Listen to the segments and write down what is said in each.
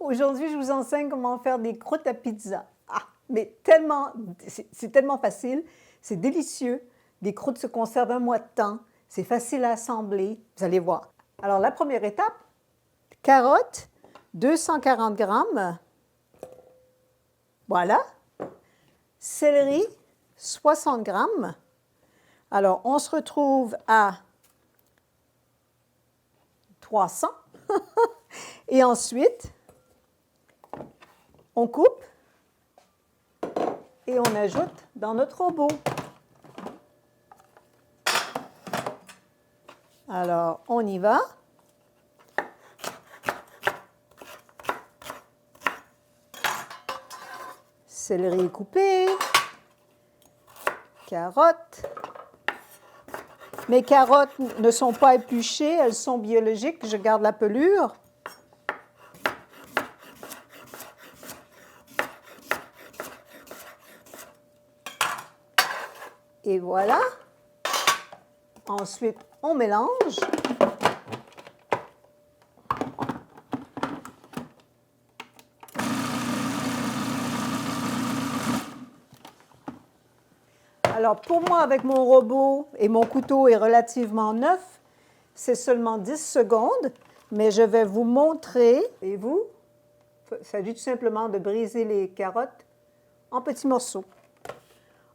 Aujourd'hui, je vous enseigne comment faire des croûtes à pizza. Ah, mais c'est tellement facile, c'est délicieux. Des croûtes se conservent un mois de temps, c'est facile à assembler, vous allez voir. Alors, la première étape, carottes, 240 grammes. Voilà. Céleri, 60 grammes. Alors, on se retrouve à 300. Et ensuite, on coupe et on ajoute dans notre robot. Alors, on y va. Céleri coupé, carottes. Mes carottes ne sont pas épluchées, elles sont biologiques, je garde la pelure. Et voilà. Ensuite, on mélange. Alors, pour moi, avec mon robot et mon couteau est relativement neuf, c'est seulement 10 secondes, mais je vais vous montrer. Et vous, il s'agit tout simplement de briser les carottes en petits morceaux.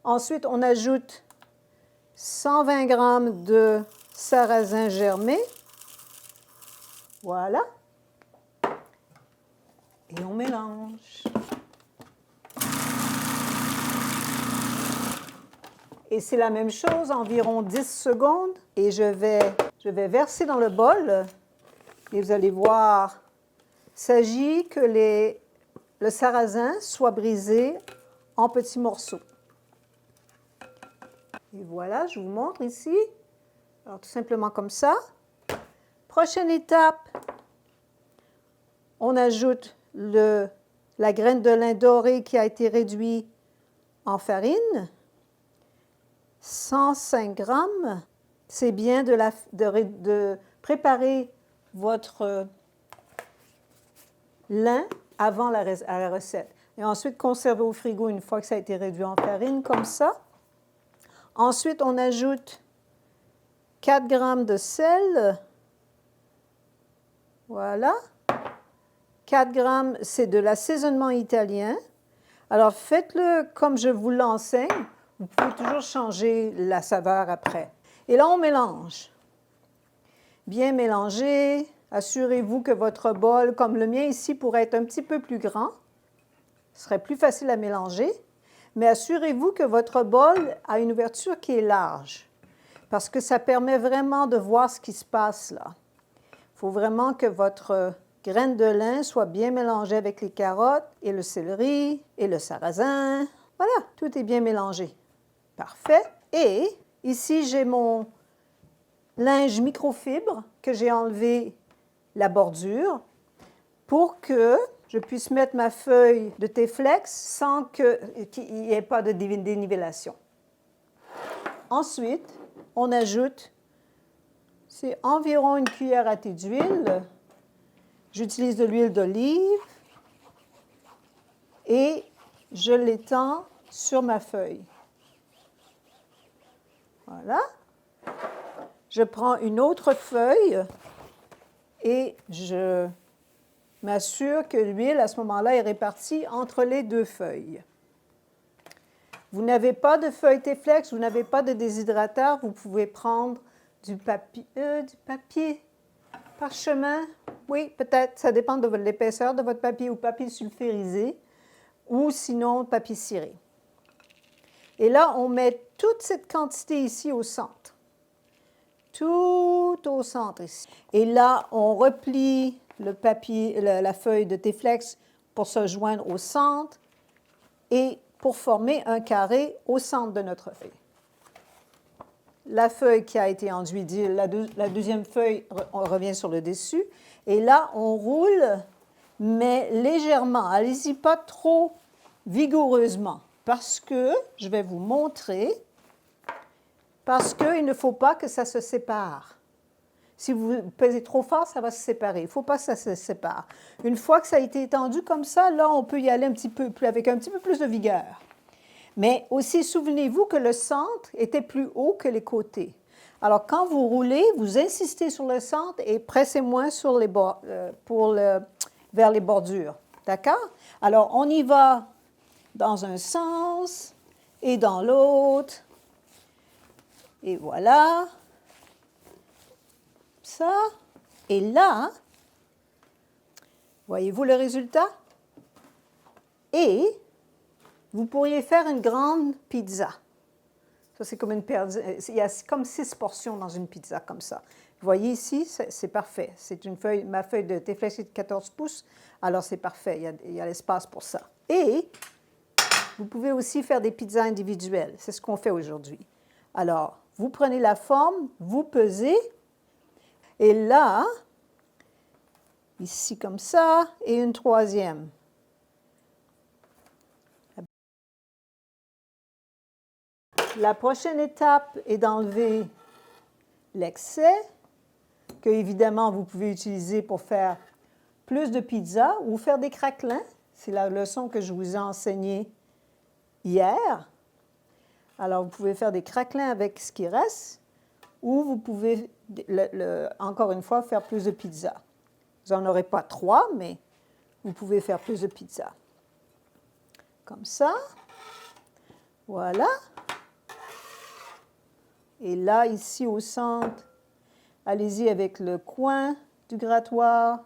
Ensuite, on ajoute 120 grammes de sarrasin germé. Voilà. Et on mélange. Et c'est la même chose, environ 10 secondes. Et je vais verser dans le bol. Et vous allez voir, il s'agit que le sarrasin soit brisé en petits morceaux. Et voilà, je vous montre ici. Alors, tout simplement comme ça. Prochaine étape, on ajoute la graine de lin doré qui a été réduite en farine. 105 grammes. C'est bien de préparer votre lin avant la recette. Et ensuite, conserver au frigo une fois que ça a été réduit en farine, comme ça. Ensuite, on ajoute 4 grammes de sel. Voilà. 4 grammes, c'est de l'assaisonnement italien. Alors, faites-le comme je vous l'enseigne. Vous pouvez toujours changer la saveur après. Et là, on mélange. Bien mélanger. Assurez-vous que votre bol, comme le mien ici, pourrait être un petit peu plus grand. Ce serait plus facile à mélanger. Mais assurez-vous que votre bol a une ouverture qui est large, parce que ça permet vraiment de voir ce qui se passe là. Il faut vraiment que votre graine de lin soit bien mélangée avec les carottes et le céleri et le sarrasin. Voilà, tout est bien mélangé. Parfait. Et ici, j'ai mon linge microfibre que j'ai enlevé la bordure pour que je puisse mettre ma feuille de thé-flex sans qu'il n'y ait pas de dénivellation. Ensuite, on ajoute, c'est environ une cuillère à thé d'huile. J'utilise de l'huile d'olive et je l'étends sur ma feuille. Voilà. Je prends une autre feuille et je m'assure que l'huile, à ce moment-là, est répartie entre les deux feuilles. Vous n'avez pas de feuille thé-flex, vous n'avez pas de déshydrateur, vous pouvez prendre du papier parchemin. Oui, peut-être, ça dépend de l'épaisseur de votre papier ou papier sulfurisé ou sinon papier ciré. Et là, on met toute cette quantité ici au centre. Tout au centre ici. Et là, on replie le papier, la feuille de thé-flex pour se joindre au centre et pour former un carré au centre de notre feuille. La feuille qui a été enduite d'huile, la deuxième feuille, on revient sur le dessus. Et là, on roule, mais légèrement. Allez-y pas trop vigoureusement, parce que, je vais vous montrer, parce qu'il ne faut pas que ça se sépare. Si vous pesez trop fort, ça va se séparer. Il ne faut pas que ça se sépare. Une fois que ça a été étendu comme ça, là, on peut y aller un petit peu plus, avec un petit peu plus de vigueur. Mais aussi, souvenez-vous que le centre était plus haut que les côtés. Alors, quand vous roulez, vous insistez sur le centre et pressez moins sur les vers les bordures. D'accord? Alors, on y va dans un sens et dans l'autre. Et voilà. Ça. Et là, voyez-vous le résultat? Et vous pourriez faire une grande pizza. Ça, c'est comme il y a comme 6 portions dans une pizza comme ça. Vous voyez ici, c'est parfait. C'est ma feuille de thé fléché de 14 pouces. Alors, c'est parfait. Il y a l'espace pour ça. Et vous pouvez aussi faire des pizzas individuelles. C'est ce qu'on fait aujourd'hui. Alors, vous prenez la forme, vous pesez. Et là, ici comme ça, et une troisième. La prochaine étape est d'enlever l'excès, que évidemment vous pouvez utiliser pour faire plus de pizza ou faire des craquelins. C'est la leçon que je vous ai enseignée hier. Alors, vous pouvez faire des craquelins avec ce qui reste, ou vous pouvez, encore une fois, faire plus de pizza. Vous n'en aurez pas 3, mais vous pouvez faire plus de pizza. Comme ça. Voilà. Et là, ici au centre, allez-y avec le coin du grattoir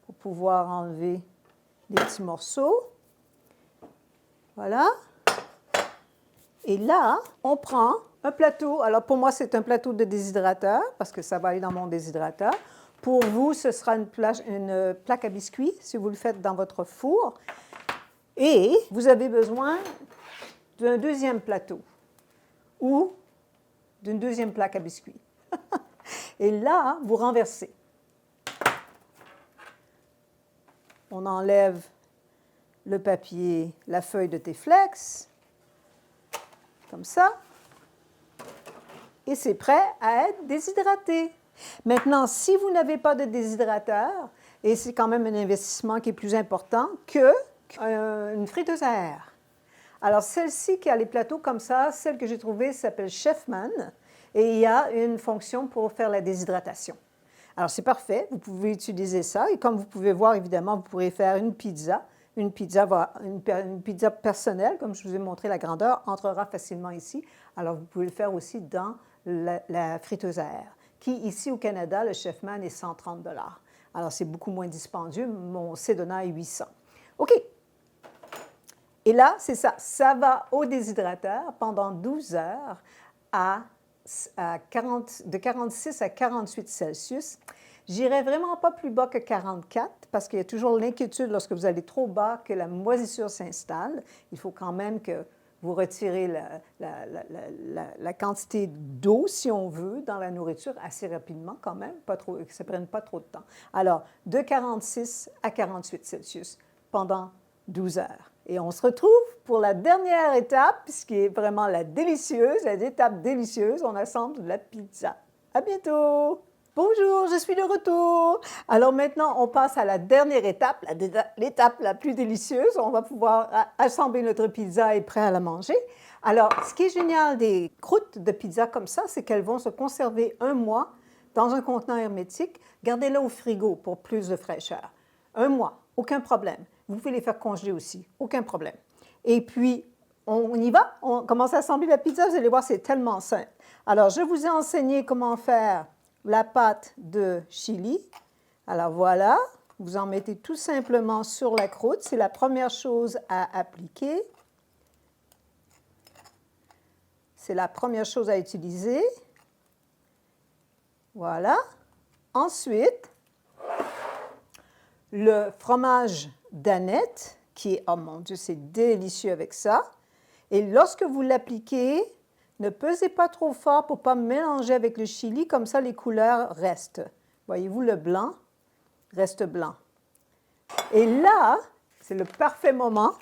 pour pouvoir enlever les petits morceaux. Voilà. Et là, on prend un plateau. Alors pour moi, c'est un plateau de déshydrateur parce que ça va aller dans mon déshydrateur. Pour vous, ce sera une plaque à biscuits si vous le faites dans votre four. Et vous avez besoin d'un deuxième plateau ou d'une deuxième plaque à biscuits. Et là, vous renversez. On enlève le papier, la feuille de T-Flex, comme ça. Et c'est prêt à être déshydraté. Maintenant, si vous n'avez pas de déshydrateur, et c'est quand même un investissement qui est plus important qu'une friteuse à air. Alors, celle-ci qui a les plateaux comme ça, celle que j'ai trouvée s'appelle Chefman, et il y a une fonction pour faire la déshydratation. Alors, c'est parfait, vous pouvez utiliser ça, et comme vous pouvez voir, évidemment, vous pourrez faire une pizza personnelle, comme je vous ai montré la grandeur, entrera facilement ici. Alors, vous pouvez le faire aussi dans la friteuse à air, qui, ici au Canada, le Chefman est 130 $. Alors, c'est beaucoup moins dispendieux. Mon Sedona est 800. OK. Et là, c'est ça. Ça va au déshydrateur pendant 12 heures de 46 à 48 Celsius. J'irai vraiment pas plus bas que 44 parce qu'il y a toujours l'inquiétude lorsque vous allez trop bas que la moisissure s'installe. Il faut quand même que vous retirez la quantité d'eau, si on veut, dans la nourriture assez rapidement quand même, pas trop, que ça ne prenne pas trop de temps. Alors, de 46 à 48 Celsius pendant 12 heures. Et on se retrouve pour la dernière étape, ce qui est vraiment l'étape délicieuse, on assemble de la pizza. À bientôt! Bonjour, je suis de retour. Alors maintenant, on passe à la dernière étape, l'étape la plus délicieuse. On va pouvoir assembler notre pizza et prêt à la manger. Alors, ce qui est génial des croûtes de pizza comme ça, c'est qu'elles vont se conserver 1 mois dans un contenant hermétique. Gardez-les au frigo pour plus de fraîcheur. 1 mois, aucun problème. Vous pouvez les faire congeler aussi, aucun problème. Et puis, on y va, on commence à assembler la pizza. Vous allez voir, c'est tellement simple. Alors, je vous ai enseigné comment faire la pâte de chili. Alors voilà, vous en mettez tout simplement sur la croûte. C'est la première chose à appliquer. C'est la première chose à utiliser. Voilà. Ensuite, le fromage d'Annette, qui est, oh mon Dieu, c'est délicieux avec ça. Et lorsque vous l'appliquez, ne pesez pas trop fort pour ne pas mélanger avec le chili, comme ça les couleurs restent. Voyez-vous, le blanc reste blanc. Et là, c'est le parfait moment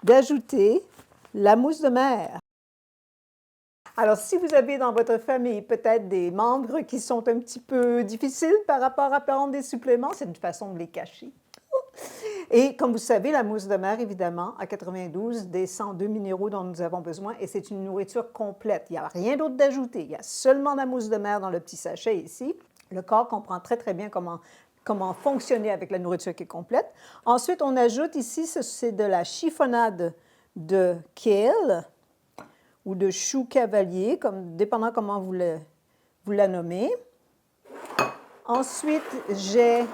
d'ajouter la mousse de mer. Alors, si vous avez dans votre famille peut-être des membres qui sont un petit peu difficiles par rapport à prendre des suppléments, c'est une façon de les cacher. Et comme vous savez, la mousse de mer, évidemment, à 92, des 102 minéraux dont nous avons besoin, et c'est une nourriture complète. Il n'y a rien d'autre d'ajouté. Il y a seulement la mousse de mer dans le petit sachet ici. Le corps comprend très, très bien comment fonctionner avec la nourriture qui est complète. Ensuite, on ajoute ici, c'est de la chiffonnade de kale ou de chou cavalier, dépendant comment vous la nommez. Ensuite, j'ai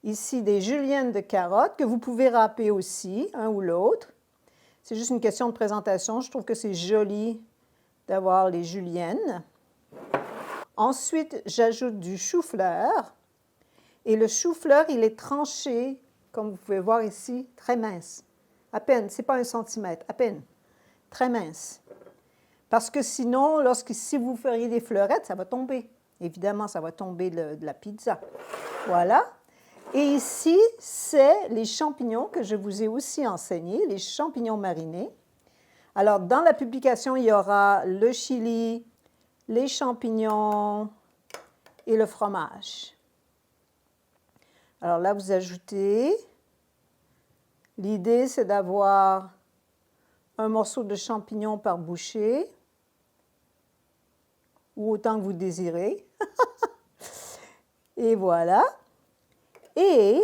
ici des juliennes de carottes que vous pouvez râper aussi, un ou l'autre. C'est juste une question de présentation. Je trouve que c'est joli d'avoir les juliennes. Ensuite, j'ajoute du chou-fleur. Et le chou-fleur, il est tranché, comme vous pouvez voir ici, très mince. À peine, ce n'est pas 1 centimètre, à peine. Très mince. Parce que sinon, si vous feriez des fleurettes, ça va tomber. Évidemment, ça va tomber de la pizza. Voilà. Et ici, c'est les champignons que je vous ai aussi enseignés, les champignons marinés. Alors, dans la publication, il y aura le chili, les champignons et le fromage. Alors là, vous ajoutez. L'idée, c'est d'avoir un morceau de champignon par bouchée, ou autant que vous désirez. Et voilà. Et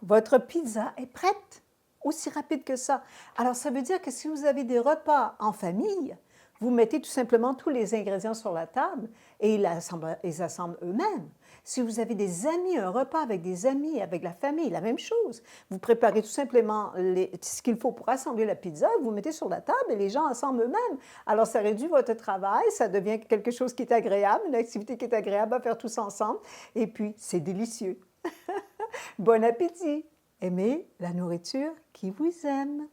votre pizza est prête, aussi rapide que ça. Alors, ça veut dire que si vous avez des repas en famille, vous mettez tout simplement tous les ingrédients sur la table et ils assemblent eux-mêmes. Si vous avez des amis, un repas avec des amis, avec la famille, la même chose. Vous préparez tout simplement ce qu'il faut pour assembler la pizza, vous mettez sur la table et les gens assemblent eux-mêmes. Alors, ça réduit votre travail, ça devient quelque chose qui est agréable, une activité qui est agréable à faire tous ensemble. Et puis, c'est délicieux. Bon appétit! Aimez la nourriture qui vous aime.